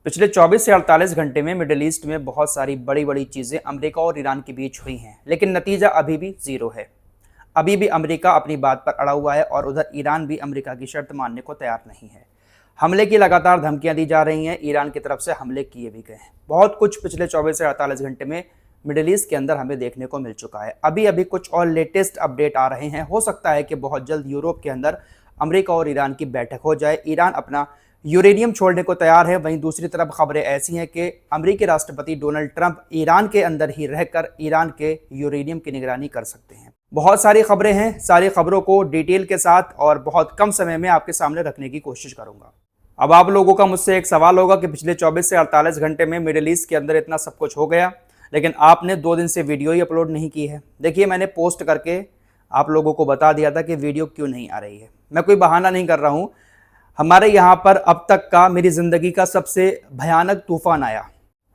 पिछले 24 से 48 घंटे में मिडिल ईस्ट में बहुत सारी बड़ी बड़ी चीज़ें अमेरिका और ईरान के बीच हुई हैं, लेकिन नतीजा अभी भी जीरो है। अभी भी अमेरिका अपनी बात पर अड़ा हुआ है और उधर ईरान भी अमेरिका की शर्त मानने को तैयार नहीं है। हमले की लगातार धमकियां दी जा रही हैं, ईरान की तरफ से हमले किए भी गए हैं। बहुत कुछ पिछले 24 से 48 घंटे में मिडिल ईस्ट के अंदर हमें देखने को मिल चुका है। अभी अभी कुछ और लेटेस्ट अपडेट आ रहे हैं। हो सकता है कि बहुत जल्द यूरोप के अंदर अमेरिका और ईरान की बैठक हो जाए। ईरान अपना यूरेनियम छोड़ने को तैयार है। वहीं दूसरी तरफ खबरें ऐसी हैं कि अमेरिकी राष्ट्रपति डोनाल्ड ट्रंप ईरान के अंदर ही रहकर ईरान के यूरेनियम की निगरानी कर सकते हैं। बहुत सारी खबरें हैं, सारी खबरों को डिटेल के साथ और बहुत कम समय में आपके सामने रखने की कोशिश करूंगा। अब आप लोगों का मुझसे एक सवाल होगा कि पिछले 24 से 48 घंटे में मिडिल ईस्ट के अंदर इतना सब कुछ हो गया, लेकिन आपने 2 दिन से वीडियो ही अपलोड नहीं की है। देखिए, मैंने पोस्ट करके आप लोगों को बता दिया था कि वीडियो क्यों नहीं आ रही है। मैं कोई बहाना नहीं कर रहा हूँ। हमारे यहाँ पर अब तक का मेरी ज़िंदगी का सबसे भयानक तूफान आया।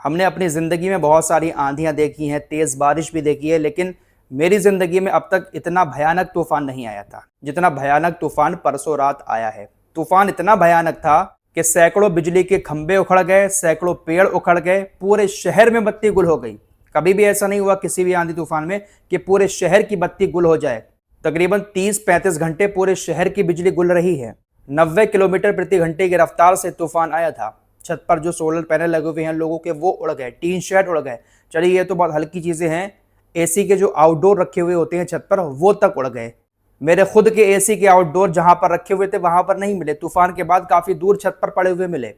हमने अपनी ज़िंदगी में बहुत सारी आंधियाँ देखी हैं, तेज़ बारिश भी देखी है, लेकिन मेरी ज़िंदगी में अब तक इतना भयानक तूफान नहीं आया था जितना भयानक तूफान परसों रात आया है। तूफान इतना भयानक था कि सैकड़ों बिजली के खंभे उखड़ गए, सैकड़ों पेड़ उखड़ गए, पूरे शहर में बत्ती गुल हो गई। कभी भी ऐसा नहीं हुआ किसी भी आंधी तूफान में कि पूरे शहर की बत्ती गुल हो जाए। तकरीबन 30-35 घंटे पूरे शहर की बिजली गुल रही है। 90 किलोमीटर प्रति घंटे की रफ्तार से तूफान आया था। छत पर जो सोलर पैनल लगे हुए हैं लोगों के, वो उड़ गए, टीन शेड उड़ गए। चलिए, ये तो बहुत हल्की चीज़ें हैं। एसी के जो आउटडोर रखे हुए होते हैं छत पर, वो तक उड़ गए। मेरे खुद के एसी के आउटडोर जहां पर रखे हुए थे वहां पर नहीं मिले। तूफान के बाद काफ़ी दूर छत पर पड़े हुए मिले।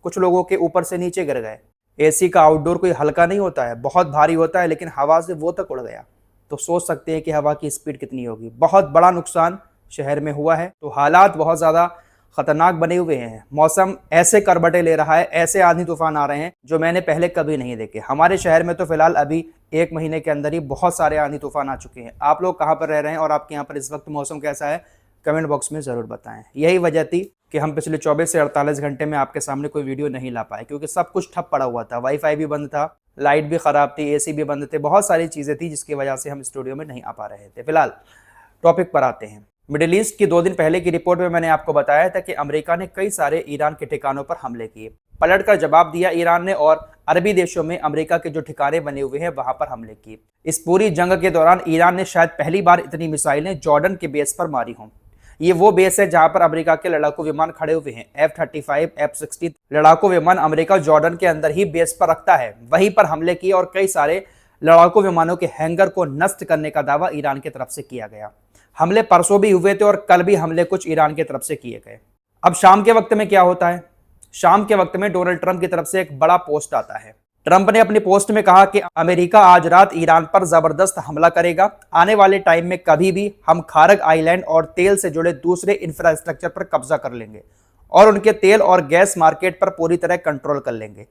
कुछ लोगों के ऊपर से नीचे गिर गए। एसी का आउटडोर कोई हल्का नहीं होता है, बहुत भारी होता है, लेकिन हवा से वो तक उड़ गया। तो सोच सकते हैं कि हवा की स्पीड कितनी होगी। बहुत बड़ा नुकसान शहर में हुआ है। तो हालात बहुत ज़्यादा खतरनाक बने हुए हैं। मौसम ऐसे करवटें ले रहा है, ऐसे आंधी तूफान आ रहे हैं जो मैंने पहले कभी नहीं देखे। हमारे शहर में तो फिलहाल अभी 1 महीने के अंदर ही बहुत सारे आंधी तूफान आ चुके हैं। आप लोग कहाँ पर रह रहे हैं और आपके यहाँ पर इस वक्त मौसम कैसा है, कमेंट बॉक्स में ज़रूर बताएं। यही वजह थी कि हम पिछले 24 से 48 घंटे में आपके सामने कोई वीडियो नहीं ला पाए, क्योंकि सब कुछ ठप पड़ा हुआ था। वाईफाई भी बंद था, लाइट भी ख़राब थी, एसी भी बंद थे, बहुत सारी चीज़ें थी जिसकी वजह से हम स्टूडियो में नहीं आ पा रहे थे। फिलहाल टॉपिक पर आते हैं। मिडिल ईस्ट की 2 दिन पहले की रिपोर्ट में मैंने आपको बताया था कि अमेरिका ने कई सारे ईरान के ठिकानों पर हमले किए। पलटकर जवाब दिया ईरान ने और अरबी देशों में अमेरिका के जो ठिकाने बने हुए हैं वहां पर हमले किए। इस पूरी जंग के दौरान ईरान ने शायद पहली बार इतनी मिसाइलें जॉर्डन के बेस पर मारी हों। ये वो बेस है जहां पर अमेरिका के लड़ाकू विमान खड़े हुए हैं। F-35, F-60 लड़ाकू विमान अमेरिका जॉर्डन के अंदर ही बेस पर रखता है। वहीं पर हमले किए और कई सारे लड़ाकू विमानों के हैंगर को नष्ट करने का दावा ईरान की तरफ से किया गया। हमले परसों भी हुए थे और कल भी हमले कुछ ईरान की तरफ से किए गए। अब शाम के वक्त में क्या होता है? शाम के वक्त में डोनाल्ड ट्रंप की तरफ से एक बड़ा पोस्ट आता है। ट्रंप ने अपनी पोस्ट में कहा कि अमेरिका आज रात ईरान पर जबरदस्त हमला करेगा। आने वाले टाइम में कभी भी हम खारग आइलैंड और तेल से जुड़े दूसरे इंफ्रास्ट्रक्चर पर कब्जा कर लेंगे और उनके तेल और गैस मार्केट पर पूरी तरह कंट्रोल कर लेंगे,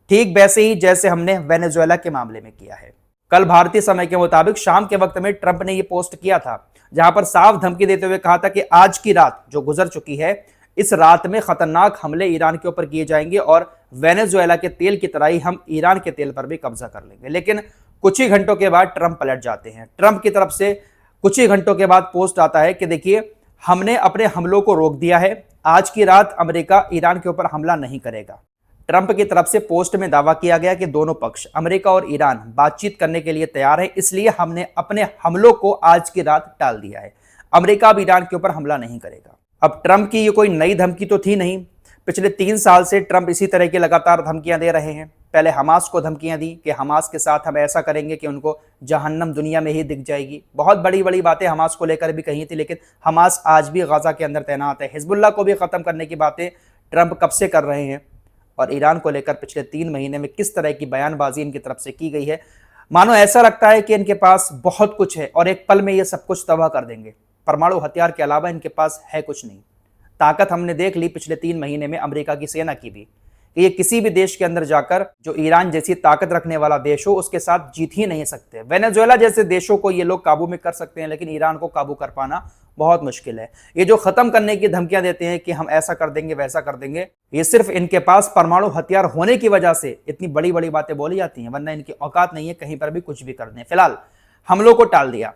ठीक वैसे ही जैसे हमने वेनेजुएला के मामले में किया है। कल भारतीय समय के मुताबिक शाम के वक्त में ट्रंप ने यह पोस्ट किया था, जहां पर साफ धमकी देते हुए कहा था कि आज की रात जो गुजर चुकी है, इस रात में खतरनाक हमले ईरान के ऊपर किए जाएंगे और वेनेजुएला के तेल की तरह ही हम ईरान के तेल पर भी कब्जा कर लेंगे। लेकिन कुछ ही घंटों के बाद ट्रंप पलट जाते हैं। ट्रंप की तरफ से कुछ ही घंटों के बाद पोस्ट आता है कि देखिए, हमने अपने हमलों को रोक दिया है, आज की रात अमेरिका ईरान के ऊपर हमला नहीं करेगा। ट्रंप की तरफ से पोस्ट में दावा किया गया कि दोनों पक्ष अमेरिका और ईरान बातचीत करने के लिए तैयार है, इसलिए हमने अपने हमलों को आज की रात टाल दिया है। अमेरिका अब ईरान के ऊपर हमला नहीं करेगा। अब ट्रंप की ये कोई नई धमकी तो थी नहीं। पिछले 3 साल से ट्रंप इसी तरह की लगातार धमकियां दे रहे हैं। पहले हमास को धमकियां दी कि हमास के साथ हम ऐसा करेंगे कि उनको जहन्नम दुनिया में ही दिख जाएगी। बहुत बड़ी बड़ी बातें हमास को लेकर भी कही थी, लेकिन हमास आज भी गाजा के अंदर तैनात है। हिजबुल्लाह को भी खत्म करने की बातें ट्रंप कब से कर रहे हैं। और ईरान को लेकर पिछले 3 महीने में किस तरह की बयानबाजी इनकी तरफ से की गई है, मानो ऐसा लगता है कि इनके पास बहुत कुछ है और एक पल में ये सब कुछ तबाह कर देंगे। परमाणु हथियार के अलावा इनके पास है कुछ नहीं। ताकत हमने देख ली पिछले 3 महीने में अमेरिका की सेना की भी, कि ये किसी भी देश के अंदर जाकर जो ईरान जैसी ताकत रखने वाला देश हो उसके साथ जीत ही नहीं सकते। वेनेजुएला जैसे देशों को ये लोग काबू में कर सकते हैं, लेकिन ईरान को काबू कर पाना बहुत मुश्किल है। ये जो खत्म करने की धमकियां देते हैं कि हम ऐसा कर देंगे वैसा कर देंगे, ये सिर्फ इनके पास परमाणु हथियार होने की वजह से इतनी बड़ी बड़ी बातें बोली जाती हैं, वरना इनकी औकात नहीं है कहीं पर भी कुछ भी कर दें। फिलहाल हमलों को टाल दिया।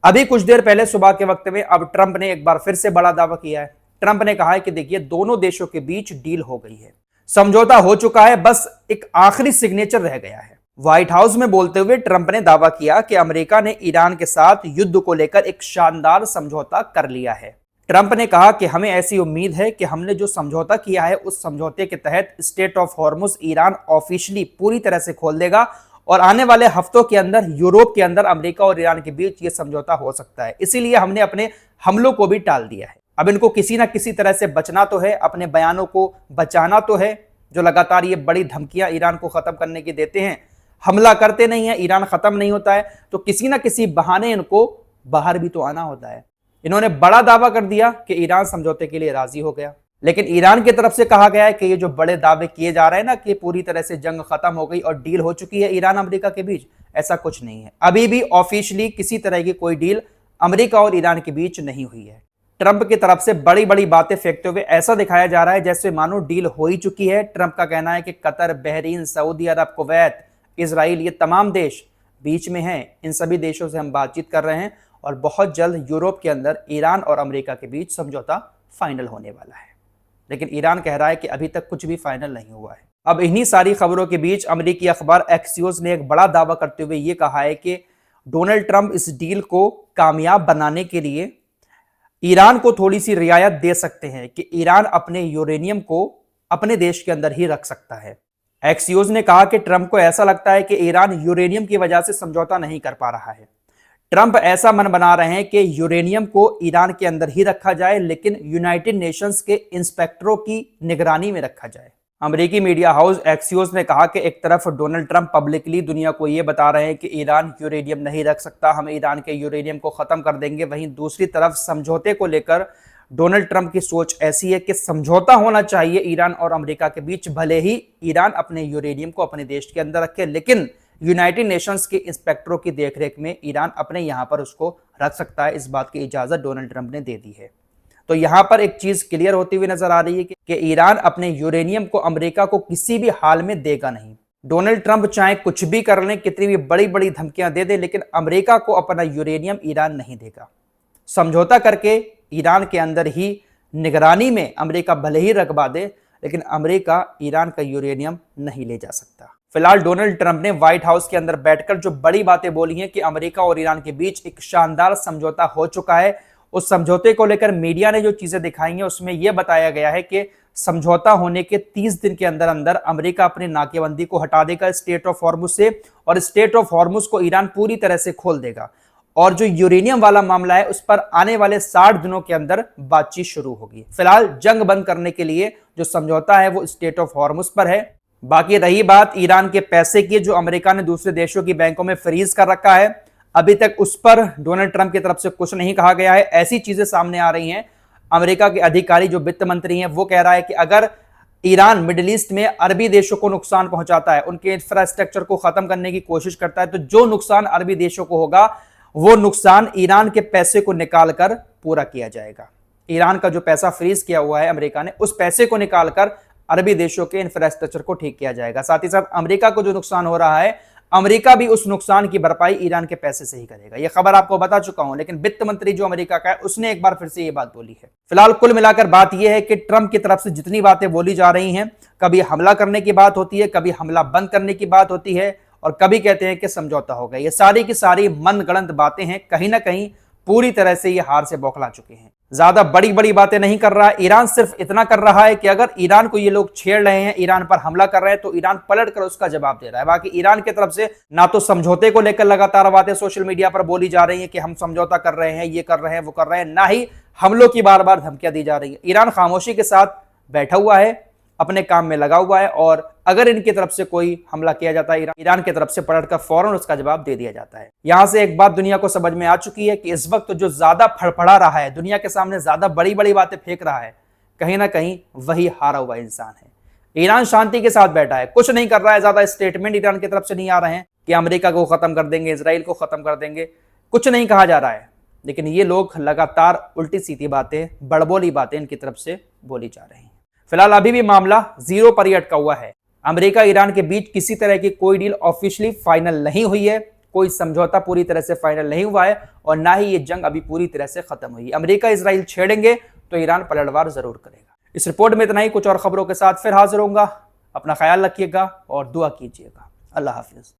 अभी कुछ देर पहले सुबह के वक्त में अब ट्रंप ने एक बार फिर से बड़ा दावा किया है। ट्रंप ने कहा है कि देखिए, दोनों देशों के बीच डील हो गई है। समझौता हो चुका है, बस एक आखिरी सिग्नेचर रह गया है। व्हाइट हाउस में बोलते हुए ट्रंप ने दावा किया कि अमेरिका ने ईरान के साथ युद्ध को लेकर एक शानदार समझौता कर लिया है। ट्रंप ने कहा कि हमें ऐसी उम्मीद है कि हमने जो समझौता किया है उस समझौते के तहत straight of Hormuz Iran officially पूरी तरह से खोल देगा और आने वाले हफ्तों के अंदर यूरोप के अंदर अमेरिका और ईरान के बीच यह समझौता हो सकता है। इसीलिए हमने अपने हमलों को भी टाल दिया है। अब इनको किसी ना किसी तरह से बचना तो है, अपने बयानों को बचाना तो है। जो लगातार ये बड़ी धमकियां ईरान को खत्म करने की देते हैं, हमला करते नहीं है, ईरान खत्म नहीं होता है, तो किसी ना किसी बहाने इनको बाहर भी तो आना होता है। इन्होंने बड़ा दावा कर दिया कि ईरान समझौते के लिए राजी हो गया, लेकिन ईरान की तरफ से कहा गया है कि ये जो बड़े दावे किए जा रहे हैं ना कि पूरी तरह से जंग खत्म हो गई और डील हो चुकी है ईरान अमेरिका के बीच, ऐसा कुछ नहीं है। अभी भी ऑफिशियली किसी तरह की कोई डील अमेरिका और ईरान के बीच नहीं हुई है। ट्रंप की तरफ से बड़ी बड़ी बातें फेंकते हुए ऐसा दिखाया जा रहा है जैसे मानो डील हो ही चुकी है। ट्रंप का कहना है कि कतर, बहरीन, सऊदी अरब, कुवैत, इजराइल, ये तमाम देश बीच में हैं। इन सभी देशों से हम बातचीत कर रहे हैं और बहुत जल्द यूरोप के अंदर ईरान और अमेरिका के बीच समझौता फाइनल होने वाला है। लेकिन ईरान कह रहा है कि अभी तक कुछ भी फाइनल नहीं हुआ है। अब इन्हीं सारी खबरों के बीच अमेरिकी अखबार एक्सियोस ने एक बड़ा दावा करते हुए यह कहा है कि डोनाल्ड ट्रंप इस डील को कामयाब बनाने के लिए ईरान को थोड़ी सी रियायत दे सकते हैं कि ईरान अपने यूरेनियम को अपने देश के अंदर ही रख सकता है। एक्सियोस ने कहा कि ट्रंप को ऐसा लगता है कि ईरान यूरेनियम की वजह से समझौता नहीं कर पा रहा है। ट्रंप ऐसा मन बना रहे हैं कि यूरेनियम को ईरान के अंदर ही रखा जाए, लेकिन यूनाइटेड नेशंस के इंस्पेक्टरों की निगरानी में रखा जाए। अमेरिकी मीडिया हाउस एक्सियोस ने कहा कि एक तरफ डोनाल्ड ट्रंप पब्लिकली दुनिया को यह बता रहे हैं कि ईरान यूरेनियम नहीं रख सकता, हम ईरान के यूरेनियम को खत्म कर देंगे। वहीं दूसरी तरफ समझौते को लेकर डोनाल्ड ट्रंप की सोच ऐसी है कि समझौता होना चाहिए ईरान और अमेरिका के बीच, भले ही ईरान अपने यूरेनियम को अपने देश के अंदर रखे, लेकिन यूनाइटेड नेशंस के इंस्पेक्टरों की देखरेख में ईरान अपने यहां पर उसको रख सकता है। इस बात की इजाजत डोनाल्ड ट्रंप ने दे दी है। तो यहां पर एक चीज क्लियर होती हुई नजर आ रही है कि ईरान अपने यूरेनियम को अमेरिका को किसी भी हाल में देगा नहीं। डोनाल्ड ट्रंप चाहे कुछ भी कर लें, कितनी भी बड़ी बड़ी धमकियां दे दे, लेकिन अमेरिका को अपना यूरेनियम ईरान नहीं देगा। समझौता करके ईरान के अंदर ही निगरानी में अमेरिका भले ही रखवा दे, लेकिन अमेरिका ईरान का यूरेनियम नहीं ले जा सकता। फिलहाल डोनाल्ड ट्रंप ने व्हाइट हाउस के अंदर बैठकर जो बड़ी बातें बोली हैं कि अमेरिका और ईरान के बीच एक शानदार समझौता हो चुका है, उस समझौते को लेकर मीडिया ने जो चीजें दिखाई हैं उसमें यह बताया गया है कि समझौता होने के 30 दिन के अंदर अंदर अमेरिका अपनी नाकेबंदी को हटा देगा स्ट्रेट ऑफ हॉर्मुज से, और स्ट्रेट ऑफ हॉर्मुज को ईरान पूरी तरह से खोल देगा। और जो यूरेनियम वाला मामला है उस पर आने वाले 60 दिनों के अंदर बातचीत शुरू होगी। फिलहाल जंग बंद करने के लिए जो समझौता है वो स्ट्रेट ऑफ हॉर्मुज पर है। बाकी रही बात ईरान के पैसे की, जो अमेरिका ने दूसरे देशों की बैंकों में फ्रीज कर रखा है, अभी तक उस पर डोनाल्ड ट्रंप की तरफ से कुछ नहीं कहा गया है। ऐसी चीजें सामने आ रही हैं, अमेरिका के अधिकारी जो वित्त मंत्री हैं वो कह रहा है कि अगर ईरान मिडिल ईस्ट में अरबी देशों को नुकसान पहुंचाता है, उनके इंफ्रास्ट्रक्चर को खत्म करने की कोशिश करता है, तो जो नुकसान अरबी देशों को होगा वो नुकसान ईरान के पैसे को निकालकर पूरा किया जाएगा। ईरान का जो पैसा फ्रीज किया हुआ है अमेरिका ने, उस पैसे को निकालकर अरबी देशों के इंफ्रास्ट्रक्चर को ठीक किया जाएगा। साथ ही साथ अमेरिका को जो नुकसान हो रहा है, अमेरिका भी उस नुकसान की भरपाई ईरान के पैसे से ही करेगा। यह खबर आपको बता चुका हूं, लेकिन वित्त मंत्री जो अमेरिका का है उसने एक बार फिर से यह बात बोली है। फिलहाल कुल मिलाकर बात यह है कि ट्रंप की तरफ से जितनी बातें बोली जा रही हैं, कभी हमला करने की बात होती है, कभी हमला बंद करने की बात होती है, और कभी कहते हैं कि समझौता हो गया। ये सारी की सारी मनगढ़ंत बातें हैं, कहीं ना कहीं पूरी तरह से ये हार से बौखला चुके हैं। ज्यादा बड़ी बड़ी बातें नहीं कर रहा है ईरान, सिर्फ इतना कर रहा है कि अगर ईरान को ये लोग छेड़ रहे हैं, ईरान पर हमला कर रहे हैं, तो ईरान पलट कर उसका जवाब दे रहा है। बाकी ईरान की तरफ से ना तो समझौते को लेकर लगातार बातें सोशल मीडिया पर बोली जा रही है कि हम समझौता कर रहे हैं, ये कर रहे हैं, वो कर रहे हैं, ना ही हमलों की बार बार धमकियां दी जा रही है। ईरान खामोशी के साथ बैठा हुआ है, अपने काम में लगा हुआ है, और अगर इनकी तरफ से कोई हमला किया जाता है ईरान की तरफ से पलटकर फौरन उसका जवाब दे दिया जाता है। यहां से एक बात दुनिया को समझ में आ चुकी है कि इस वक्त जो ज्यादा फड़फड़ा रहा है, दुनिया के सामने ज्यादा बड़ी बड़ी बातें फेंक रहा है, कहीं ना कहीं वही हारा हुआ इंसान है। ईरान शांति के साथ बैठा है, कुछ नहीं कर रहा है, ज्यादा स्टेटमेंट ईरान की तरफ से नहीं आ रहे हैं कि अमेरिका को खत्म कर देंगे, इजराइल को खत्म कर देंगे, कुछ नहीं कहा जा रहा है। लेकिन ये लोग लगातार उल्टी सीधी बातें, बड़बोली बातें इनकी तरफ से बोली जा रही हैं। फिलहाल अभी भी मामला जीरो पर ही अटका हुआ है। अमेरिका ईरान के बीच किसी तरह की कोई डील ऑफिशियली फाइनल नहीं हुई है, कोई समझौता पूरी तरह से फाइनल नहीं हुआ है, और ना ही ये जंग अभी पूरी तरह से खत्म हुई है। अमेरिका इजराइल छेड़ेंगे तो ईरान पलटवार जरूर करेगा। इस रिपोर्ट में इतना ही, कुछ और खबरों के साथ फिर हाजिर होऊंगा। अपना ख्याल रखिएगा और दुआ कीजिएगा। अल्लाह हाफिज़।